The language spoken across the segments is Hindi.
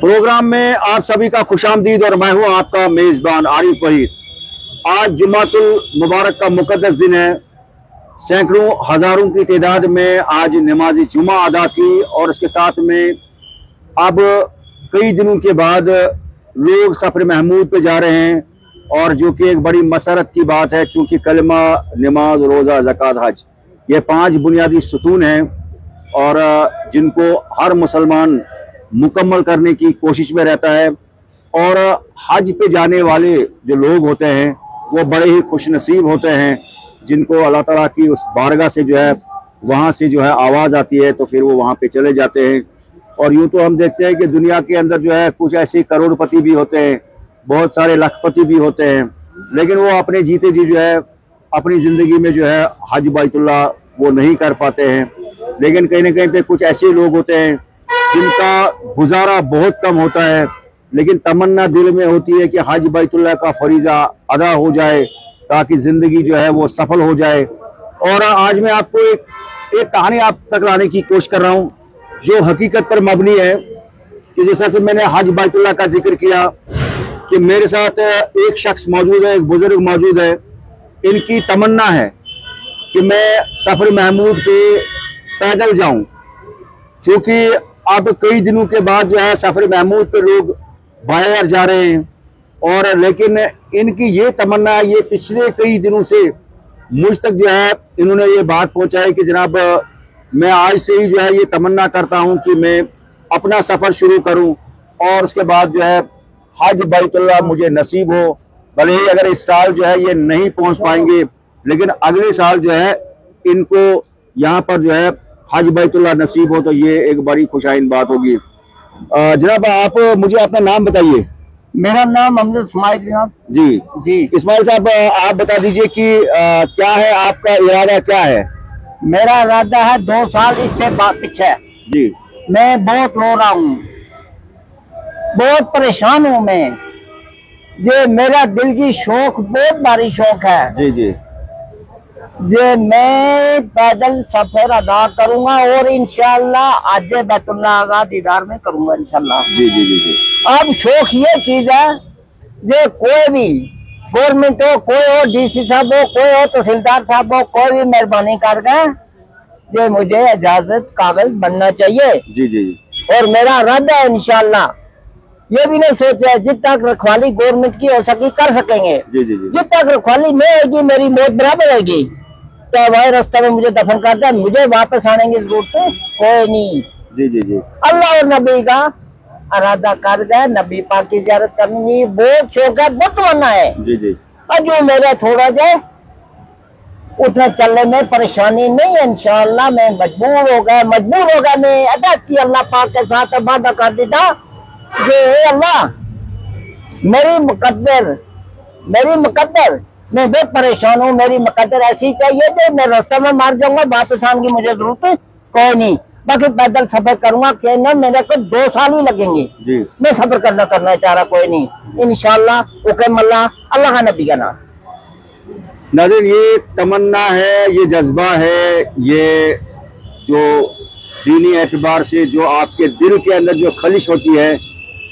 प्रोग्राम में आप सभी का खुशामदीद और मैं हूं आपका मेजबान आरिफ वहीद। आज जुम्मातुल मुबारक का मुकद्दस दिन है। सैकड़ों हजारों की तादाद में आज नमाज जुमा अदा की और इसके साथ में अब कई दिनों के बाद लोग सफ़र महमूद पे जा रहे हैं और जो कि एक बड़ी मसरत की बात है, चूँकि कलमा, नमाज, रोज़ा, ज़कात, हज ये 5 बुनियादी सुतून हैं और जिनको हर मुसलमान मुकम्मल करने की कोशिश में रहता है। और हज पे जाने वाले जो लोग होते हैं वो बड़े ही खुशनसीब होते हैं जिनको अल्लाह ताला की उस बारगाह से जो है वहाँ से जो है आवाज़ आती है तो फिर वो वहाँ पे चले जाते हैं। और यूँ तो हम देखते हैं कि दुनिया के अंदर जो है कुछ ऐसे करोड़पति भी होते हैं, बहुत सारे लखपति भी होते हैं, लेकिन वो अपने जीते जी जो है अपनी ज़िंदगी में जो है हज बैतुल्लाह वो नहीं कर पाते हैं। लेकिन कहीं ना कहीं पे कुछ ऐसे लोग होते हैं जिनका गुजारा बहुत कम होता है, लेकिन तमन्ना दिल में होती है कि हज बैतुल्लाह का फरीज़ा अदा हो जाए ताकि ज़िंदगी जो है वो सफल हो जाए। और आज मैं आपको एक कहानी आप तक लाने की कोशिश कर रहा हूँ जो हकीकत पर मबनी है कि जिस तरह से मैंने हज बैतुल्लाह का जिक्र किया कि मेरे साथ एक शख्स मौजूद है, एक बुजुर्ग मौजूद है। इनकी तमन्ना है कि मैं सफ़र महमूद पे पैदल जाऊं, क्योंकि अब कई दिनों के बाद जो है सफ़र महमूद पे लोग बाहर जा रहे हैं। और लेकिन इनकी ये तमन्ना है, ये पिछले कई दिनों से मुझ तक जो है इन्होंने ये बात पहुंचाई कि जनाब मैं आज से ही जो है ये तमन्ना करता हूं कि मैं अपना सफ़र शुरू करूं और उसके बाद जो है हज बैतुल्लाह मुझे नसीब हो। भले ही अगर इस साल जो है ये नहीं पहुंच पाएंगे, लेकिन अगले साल जो है इनको यहाँ पर जो है हज बैतुल्लाह नसीब हो तो ये एक बड़ी खुशाइन बात होगी। जनाब आप मुझे अपना नाम बताइए। मेरा नाम मोहम्मद इस्माइल जनाब। जी इस्माइल साहब आप बता दीजिए कि क्या है आपका इरादा, क्या है? मेरा इरादा है 2 साल इससे पीछे जी मैं बहुत रो रहा हूँ, बहुत परेशान हूँ मैं। ये मेरा दिल की शौक, बहुत भारी शौक है जी ये मैं पैदल सफर अदा करूंगा और इंशाअल्लाह आज बैतुल्लाह का दीदार में करूंगा इंशाअल्लाह। जी अब शौक ये चीज है, ये कोई भी गवर्नमेंट हो, कोई हो डीसी साहब हो, कोई हो तहसीलदार साहब हो, कोई भी मेहरबानी करके ये मुझे इजाजत काबिल बनना चाहिए। जी और मेरा इरादा है इंशाअल्लाह, ये भी नहीं सोचा जिद तक रखवाली गवर्नमेंट की हो सकी कर सकेंगे। जी जिद तक रखवाली नहीं होगी मेरी मौत बराबर होगी। तो भाई रास्ते में मुझे दफन कर दे, मुझे वापस आने की जरूरत कोई नहीं। जी अल्लाह और नबी का इरादा कर गए, नबी पाक की ज़ियारत करनी बहुत शौक है, बहुत तमन्ना है। जी और जो मेरा थोड़ा जाए उठने चलने में परेशानी नहीं है इंशाअल्लाह। मैं मजबूर हो गया मैं अदा की अल्लाह पाक के साथ वादा कर देता कि अल्लाह मेरी मुकद्दर मैं बहुत परेशान हूँ, मेरी मुकद्दर ऐसी चाहिए कि मैं रास्ते में मार जाऊंगा, वापस आने की मुझे जरूरत कोई नहीं, बाकी पैदल सफर करूंगा कि न मेरे को 2 साल ही लगेंगे जी। मैं सफर करना चाह रहा कोई नहीं इंशाअल्लाह। अल्लाह का नबी का नाम। नाज़रीन ये तमन्ना है, ये जज्बा है, ये जो दीनी एतबार से जो आपके दिल के अंदर जो खलिश होती है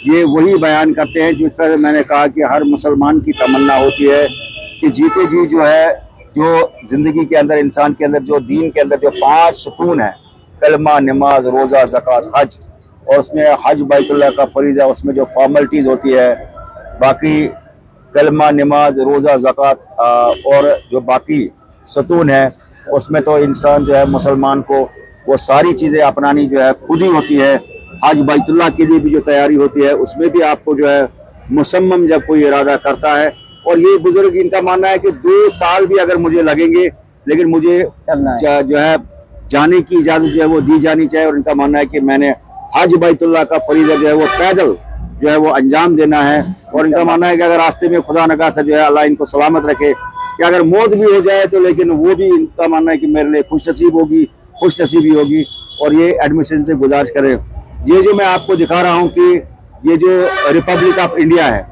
ये वही बयान करते हैं। जिस तरह मैंने कहा कि हर मुसलमान की तमन्ना होती है कि जीते जी जो है जो ज़िंदगी के अंदर इंसान के अंदर जो दीन के अंदर जो 5 सुकून है, कलमा, नमाज, रोज़ा, ज़कात, हज, और उसमें हज बैतुल्लाह का फरीज़ा, उसमें जो फॉर्मेलिटीज़ होती है, बाकी कलमा, नमाज, रोज़ा, ज़कात और जो बाकी सुतून है उसमें तो इंसान जो है मुसलमान को वो सारी चीज़ें अपनानी जो है खुद ही होती है। हज बैतुल्लाह के लिए भी जो तैयारी होती है उसमें भी आपको जो है मुसम्मम जब कोई इरादा करता है। और ये बुजुर्ग इनका मानना है कि 2 साल भी अगर मुझे लगेंगे, लेकिन मुझे जो है जाने की इजाज़त जो है वो दी जानी चाहिए। और इनका मानना है कि मैंने हज बैतुल्लाह का फरीज़ा जो है वो पैदल जो है वो अंजाम देना है। और इनका मानना है कि अगर रास्ते में खुदा न खास्ता जो है अल्लाह इनको सलामत रखे कि अगर मौत भी हो जाए तो लेकिन वो भी इनका मानना है कि मेरे लिए खुशनसीबी होगी। और ये एडमिशन से गुजारिश करें। ये जो मैं आपको दिखा रहा हूँ कि ये जो रिपब्लिक ऑफ इंडिया है,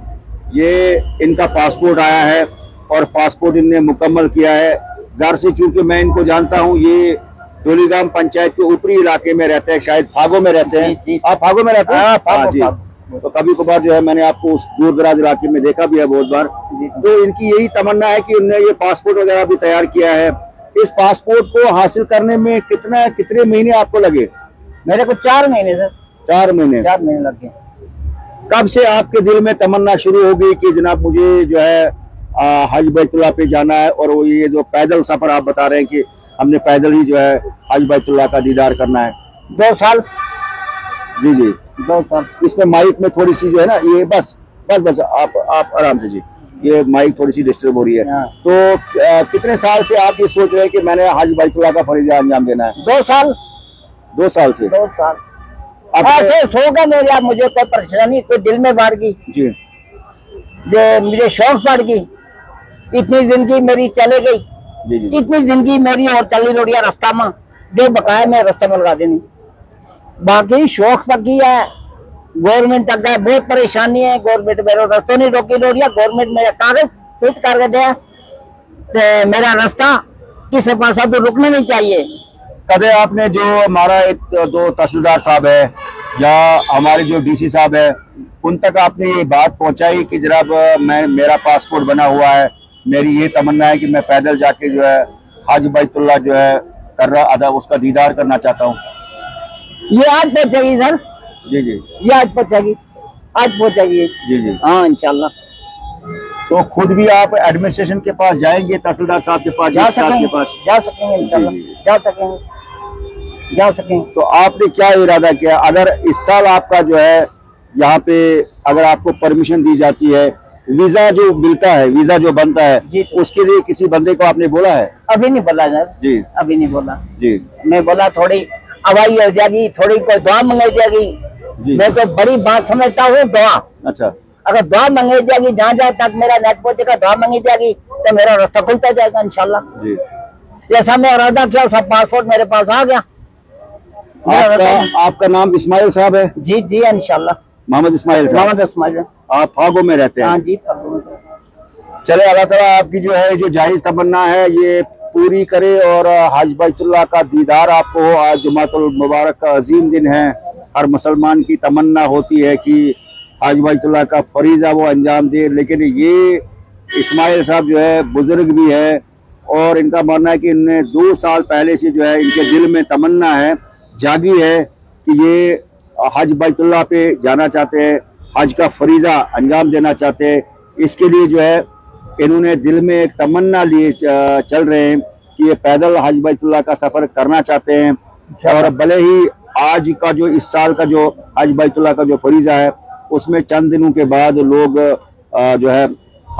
ये इनका पासपोर्ट आया है और पासपोर्ट इनने मुकम्मल किया है। घर से चूंकि मैं इनको जानता हूँ, ये डोलीगाम पंचायत के ऊपरी इलाके में रहते हैं, शायद फागो में रहते हैं। आप फागो में रहते हैं? हाँ जी। तो कभी कभार जो है मैंने आपको उस दूर दराज इलाके में देखा भी है बहुत बार। तो इनकी यही तमन्ना है कि उन्होंने ये पासपोर्ट वगैरह भी तैयार किया है। इस पासपोर्ट को हासिल करने में कितने महीने आपको लगे? मेरे को 4 महीने सर। 4 महीने? 4 महीने लग गए। कब से आपके दिल में तमन्ना शुरू होगी कि जनाब मुझे जो है हज बैतुल्लाह पे जाना है, और वो ये जो पैदल सफर आप बता रहे हैं कि हमने पैदल ही जो है हज बैतुल्लाह का दीदार करना है? 2 साल। जी जी 2 साल। इसमें माइक में थोड़ी सी जो है ना, ये बस आप आराम से जी, ये माइक थोड़ी सी डिस्टर्ब हो रही है। तो कितने साल से आप ये सोच रहे हैं कि मैंने हज बैतुल्लाह का फरीजा अंजाम देना है? 2 साल। 2 साल से? 2 साल। ऐसे सोगा मेरे, आप मुझे कोई परेशानी कोई दिल में बढ़ गई जी, जो मुझे शौक पड़ गई, इतनी जिंदगी मेरी चले गई। जी जी। इतनी जिंदगी मेरी और चली रोड़िया रास्ता में जो बकाया मैं रास्ता में लगा देनी। बाकी शौक पकी है, गवर्नमेंट तक गए, बहुत परेशानी है। गवर्नमेंट मेरा रास्ता नहीं रोकी रोड़िया, गवर्नमेंट मेरा कागज फिट करके दिया, तो मेरा रास्ता किसी पासा तो रुकना नहीं चाहिए। कदे आपने जो हमारा एक 2 तहसीलदार साहब है या हमारे जो डीसी साहब है, उन तक आपने ये बात पहुंचाई कि जनाब मेरा पासपोर्ट बना हुआ है, मेरी ये तमन्ना है कि मैं पैदल जाके जो है हज बैतुल्लाह जो है उसका दीदार करना चाहता हूँ? ये आज पहुंचेगी सर। जी जी। ये आज पहुंचेगी, आज पहुंचेगी। जी जी। हाँ इंशाल्लाह। तो खुद भी आप एडमिनिस्ट्रेशन के पास जाएंगे, तहसीलदार साहब के पास? जा सकेंगे इंशाल्लाह, जा सकेंगे। तो आपने क्या इरादा किया, अगर इस साल आपका जो है यहाँ पे अगर आपको परमिशन दी जाती है, वीजा जो मिलता है, वीजा जो बनता है जी, तो उसके लिए किसी बंदे को आपने बोला है? अभी नहीं बोला सर जी, अभी नहीं बोला जी। मैं बोला थोड़ी हवाई हो जाएगी, थोड़ी कोई दुआ मंगाई जाएगी। मैं तो बड़ी बात समझता हूँ दुआ। अच्छा। अगर दुआ मंगाई जाएगी, जहाँ जहाँ तक मेरा नेट पहुंचेगा दुआ मंगी जाएगी तो मेरा रास्ता खुलता जाएगा इंशाल्लाह। जी। जैसा मैं इरादा किया सब पासपोर्ट मेरे पास आ गया। आपका नाम इस्माइल साहब है? जी जी इंशाल्लाह। मोहम्मद इस्माइल साहब। मोहम्मद इस्माइल। आप फागो में रहते हैं? हाँ जी। चले, अल्लाह ताला आपकी जो है जो जायज तमन्ना है ये पूरी करे और हज बैतुल्लाह का दीदार आपको हो। आज जुमातुल मुबारक का अजीम दिन है। हर मुसलमान की तमन्ना होती है कि हज बैतुल्लाह का फरीजा वो अंजाम दे, लेकिन ये इस्माइल साहब जो है बुजुर्ग भी है और इनका मानना है कि इनने 2 साल पहले से जो है इनके दिल में तमन्ना है, जागी है कि ये हज बैतुल्लाह पे जाना चाहते हैं, हज का फरीजा अंजाम देना चाहते हैं। इसके लिए जो है इन्होंने दिल में एक तमन्ना लिए चल रहे हैं कि ये पैदल हज बैतुल्लाह का सफ़र करना चाहते हैं। और भले ही आज का जो इस साल का जो हज बैतुल्लाह का जो फरीजा है उसमें चंद दिनों के बाद लोग जो है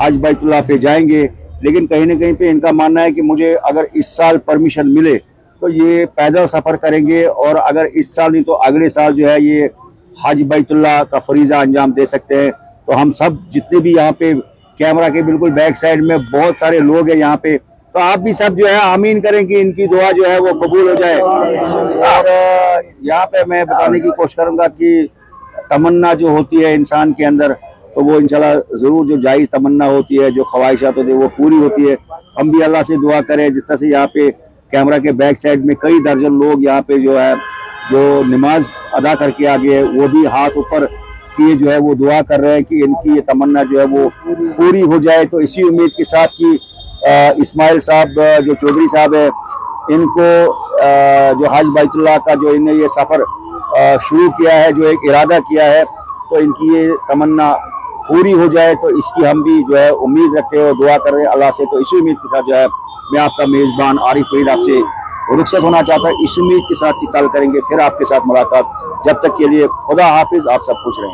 हज बैतुल्लाह पे जाएंगे, लेकिन कहीं ना कहीं पे इनका मानना है कि मुझे अगर इस साल परमिशन मिले तो ये पैदल सफ़र करेंगे, और अगर इस साल नहीं तो अगले साल जो है ये हज बैतुल्लाह का फरीजा अंजाम दे सकते हैं। तो हम सब जितने भी यहाँ पे कैमरा के बिल्कुल बैक साइड में बहुत सारे लोग हैं यहाँ पे, तो आप भी सब जो है आमीन करें कि इनकी दुआ जो है वो कबूल हो जाए। और यहाँ पे मैं बताने की कोशिश करूँगा कि तमन्ना जो होती है इंसान के अंदर, तो वो इंशाल्लाह ज़रूर जो जायज़ तमन्ना होती है, जो ख्वाहिशात होती है वो पूरी होती है। हम भी अल्लाह से दुआ करें, जिस तरह से यहाँ पे कैमरा के बैक साइड में कई दर्जन लोग यहाँ पे जो है जो नमाज अदा करके आ गए, वो भी हाथ ऊपर किए जो है वो दुआ कर रहे हैं कि इनकी ये तमन्ना जो है वो पूरी हो जाए। तो इसी उम्मीद के साथ कि इस्माइल साहब जो चौधरी साहब है, इनको जो हज बैतुल्लाह का जो इन्हें ये सफ़र शुरू किया है, जो एक इरादा किया है, तो इनकी ये तमन्ना पूरी हो जाए। तो इसकी हम भी जो है उम्मीद रखते हैं और दुआ कर रहे हैं अल्लाह से। तो इसी उम्मीद के साथ जो है मैं आपका मेज़बान आरिफ फरीद आपसे रुखसत होना चाहता है, इस उम्मीद के साथ कि कल करेंगे फिर आपके साथ मुलाकात। जब तक के लिए खुदा हाफिज, आप सब खुश रहें।